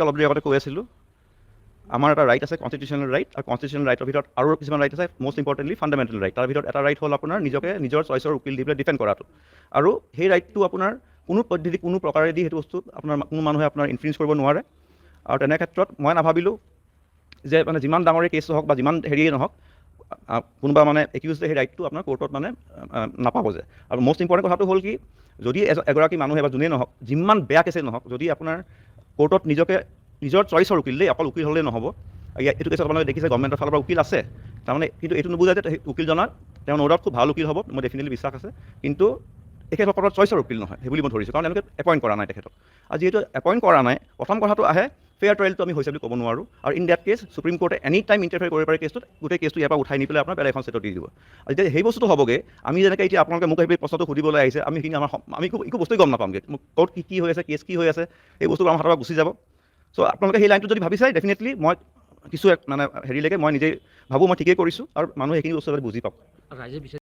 অলপ দেৰি আগতে কৈ আছিলোঁ, আমাৰ এটা ৰাইট আছে কনষ্টিটিউশ্যনেল ৰাইট, আৰু কনষ্টিটিউশ্যনেল ৰাইটৰ ভিতৰত আৰু কিছুমান ৰাইট আছে, মষ্ট ইম্পৰ্টেণ্টলি ফাণ্ডামেণ্টেল ৰাইট। তাৰ ভিতৰত এটা ৰাইট হ'ল আপোনাৰ নিজকে নিজৰ চইচৰ উকিল দি পেলাই ডিফেণ্ড কৰাটো, আৰু সেই ৰাইটটো আপোনাৰ কোনো পদ্ধতি কোনো প্ৰকাৰেদি সেইটো বস্তু আপোনাৰ কোনো মানুহে আপোনাৰ ইনফ্লুৱেঞ্চ কৰিব নোৱাৰে। আৰু তেনে ক্ষেত্ৰত মই নাভাবিলোঁ যে মানে যিমান ডাঙৰে কেছ হওক বা যিমান হেৰিয়ে নহওক, কোনোবা মানে একিউজে সেই ৰাইটটো আপোনাৰ কোৰ্টত মানে নাপাব যে। আৰু মষ্ট ইম্পৰ্টেণ্ট কথাটো হ'ল কি, যদি এগৰাকী মানুহে বা যোনেই নহওক, যিমান বেয়া কেছে নহওক, যদি আপোনাৰ কোৰ্টত নিজকে নিজৰ চইচৰ উকিল দেই, অকল উকিল হ'লেই নহ'ব, এইটো কেছত আপোনালোকে দেখিছে গভৰ্ণমেণ্টৰ ফালৰ পৰা উকিল আছে, তাৰমানে কিন্তু এইটো নুবুজায় যে উকিলজনৰ তেওঁ ন'ডাউট খুব ভাল উকিল হ'ব, মোৰ ডেফিনেটলি বিশ্বাস আছে, কিন্তু তেখেতসকলৰ চইচৰ উকিল নহয় সেই বুলি মই ধৰিছোঁ, কাৰণ তেওঁলোকে এপইণ্ট কৰা নাই তেখেতক। আৰু যিহেতু এপইণ্ট কৰা নাই, প্ৰথম কথাটো আহে ফেয়াৰ ট্ৰায়েলটো আমি হৈছে বুলি ক'ব নোৱাৰোঁ, আৰু ইন ডেট কেছ সুপ্ৰিম কোৰ্টে এনি টাইম ইণ্টাৰফেয়াৰ কৰিব পাৰে কেছটোত, গোটেই কেছটো ইয়াৰ পৰা উঠাই নি পেলাই আপোনাৰ বেলেগ এখন ষ্টেটত দি দিব। আৰু যেতিয়া সেই বস্তুটো হ'বগৈ, আমি যেনেকৈ এতিয়া আপোনালোকে মোক সেই প্ৰশ্নটো সুধিবলৈ আহিছে, আমি সেইখিনি আমি একো বস্তুৱেই গম নাপামগৈ, ক'ত কি হৈ আছে, কেছ কি হৈ আছে, সেই বস্তুবোৰ আমাৰ হাতৰ পৰা গুচি যাব। চ' আপোনালোকে সেই লাইনটো যদি ভাবি চাই, ডেফিনেটলি মই কিছু মানে হেৰিলৈকে মই নিজেই ভাবোঁ মই ঠিকেই কৰিছোঁ, আৰু মানুহে সেইখিনি বস্তু বুজি পাব।